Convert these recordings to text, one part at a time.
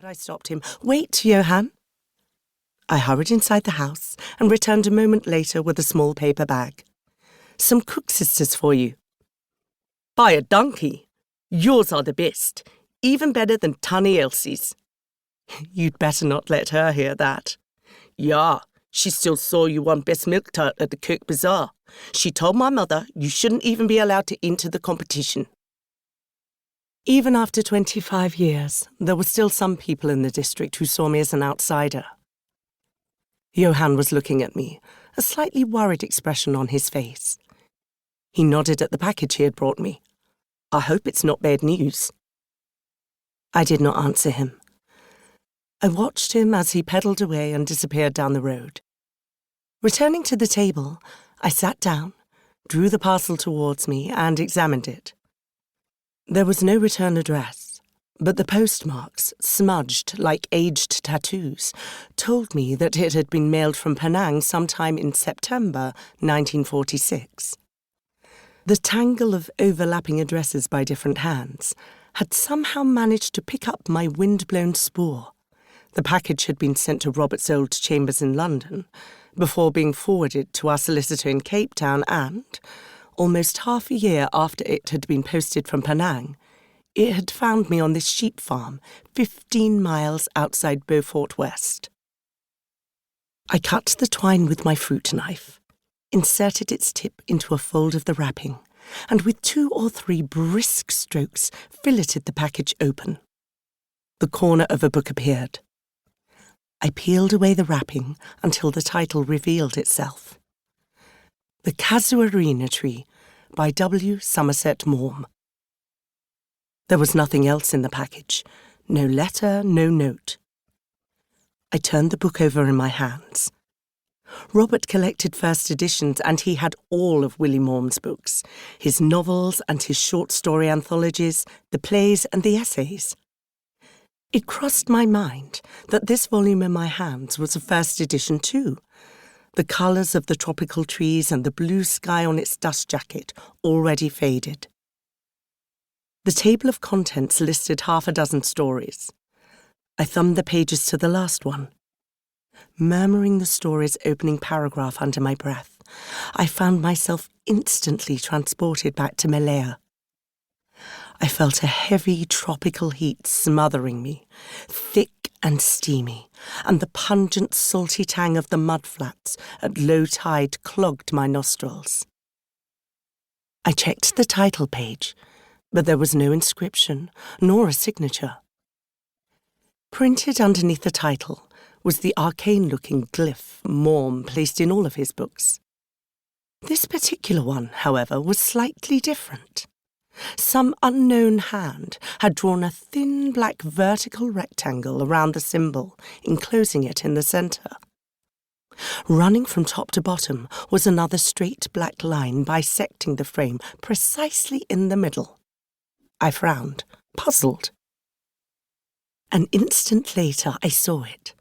But I stopped him. "Wait, Johann." I hurried inside the house and returned a moment later with a small paper bag. "Some cook sisters for you." "By a donkey! Yours are the best, even better than Tunny Elsie's." "You'd better not let her hear that." "Yeah, she still saw you won Best Milk Tart at the Kirk Bazaar. She told my mother you shouldn't even be allowed to enter the competition." Even after 25 years, there were still some people in the district who saw me as an outsider. Johann was looking at me, a slightly worried expression on his face. He nodded at the package he had brought me. "I hope it's not bad news." I did not answer him. I watched him as he pedalled away and disappeared down the road. Returning to the table, I sat down, drew the parcel towards me, and examined it. There was no return address, but the postmarks, smudged like aged tattoos, told me that it had been mailed from Penang sometime in September 1946. The tangle of overlapping addresses by different hands had somehow managed to pick up my wind-blown spoor. The package had been sent to Robert's old chambers in London, before being forwarded to our solicitor in Cape Town and, almost half a year after it had been posted from Penang, it had found me on this sheep farm 15 miles outside Beaufort West. I cut the twine with my fruit knife, inserted its tip into a fold of the wrapping, and with 2 or 3 brisk strokes filleted the package open. The corner of a book appeared. I peeled away the wrapping until the title revealed itself. The Cassowary Tree by W. Somerset Maugham. There was nothing else in the package, no letter, no note. I turned the book over in my hands. Robert collected first editions, and he had all of Willie Maugham's books, his novels and his short story anthologies, the plays and the essays. It crossed my mind that this volume in my hands was a first edition too. The colours of the tropical trees and the blue sky on its dust jacket already faded. The table of contents listed 6 stories. I thumbed the pages to the last one. Murmuring the story's opening paragraph under my breath, I found myself instantly transported back to Malaya. I felt a heavy tropical heat smothering me, thick and steamy, and the pungent salty tang of the mudflats at low tide clogged my nostrils. I checked the title page, but there was no inscription nor a signature. Printed underneath the title was the arcane-looking glyph Maugham placed in all of his books. This particular one, however, was slightly different. Some unknown hand had drawn a thin black vertical rectangle around the symbol, enclosing it in the centre. Running from top to bottom was another straight black line bisecting the frame precisely in the middle. I frowned, puzzled. An instant later I saw it.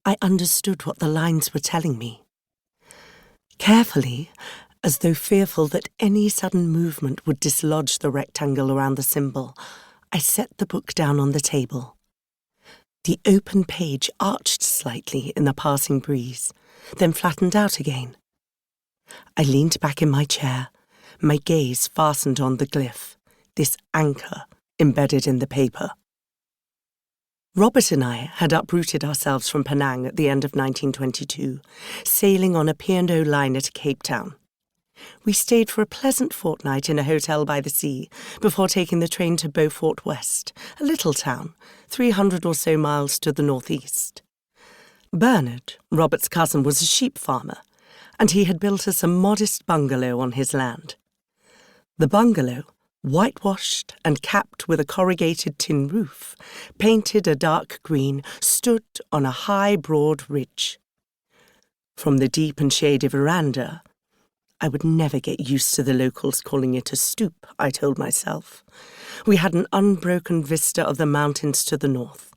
I understood what the lines were telling me. Carefully, as though fearful that any sudden movement would dislodge the rectangle around the symbol, I set the book down on the table. The open page arched slightly in the passing breeze, then flattened out again. I leaned back in my chair, my gaze fastened on the glyph, this anchor embedded in the paper. Robert and I had uprooted ourselves from Penang at the end of 1922, sailing on a P&O liner to Cape Town. We stayed for a pleasant fortnight in a hotel by the sea before taking the train to Beaufort West, a little town, 300 or so miles to the northeast. Bernard, Robert's cousin, was a sheep farmer, and he had built us a modest bungalow on his land. The bungalow, whitewashed and capped with a corrugated tin roof, painted a dark green, stood on a high, broad ridge. From the deep and shady veranda, I would never get used to the locals calling it a stoop, I told myself. We had an unbroken vista of the mountains to the north.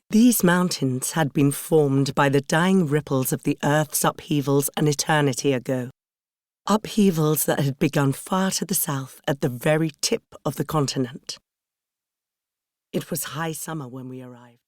These mountains had been formed by the dying ripples of the earth's upheavals an eternity ago. Upheavals that had begun far to the south at the very tip of the continent. It was high summer when we arrived.